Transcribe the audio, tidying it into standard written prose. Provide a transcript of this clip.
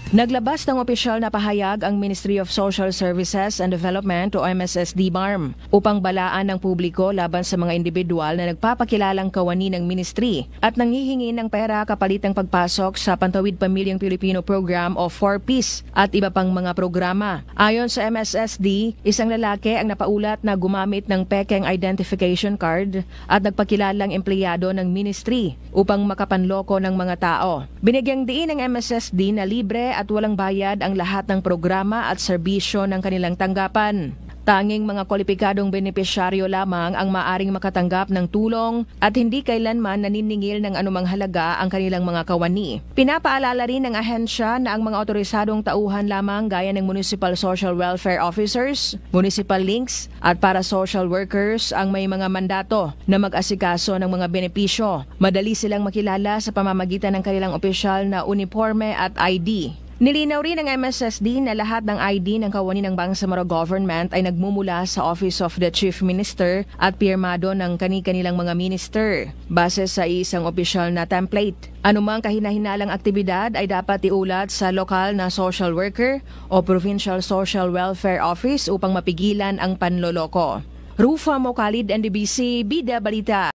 Naglabas ng opisyal na pahayag ang Ministry of Social Services and Development o MSSD-MARM upang balaan ng publiko laban sa mga individual na nagpapakilalang kawani ng ministry at nanghihingi ng pera kapalit ng pagpasok sa Pantawid Pamilyang Pilipino Program o 4Ps at iba pang mga programa. Ayon sa MSSD, isang lalaki ang napaulat na gumamit ng pekeng identification card at nagpakilalang empleyado ng ministry upang makapanloko ng mga tao. Binigyang diin ng MSSD na libre at walang bayad ang lahat ng programa at serbisyo ng kanilang tanggapan. Tanging mga kwalipikadong benepisyaryo lamang ang maaring makatanggap ng tulong at hindi kailanman naniningil ng anumang halaga ang kanilang mga kawani. Pinapaalala rin ng ahensya na ang mga otorisadong tauhan lamang gaya ng Municipal Social Welfare Officers, Municipal Links at para social workers ang may mga mandato na mag-asikaso ng mga benepisyo. Madali silang makilala sa pamamagitan ng kanilang opisyal na uniforme at ID. Nilinaw rin ng MSSD na lahat ng ID ng kawani ng Bangsamoro Government ay nagmumula sa Office of the Chief Minister at pirmado ng kani-kanilang mga minister base sa isang opisyal na template. Anumang kahinahinalang aktibidad ay dapat iulat sa lokal na social worker o Provincial Social Welfare Office upang mapigilan ang panloloko. Rufa Mocalid, NDBC, Bida Balita.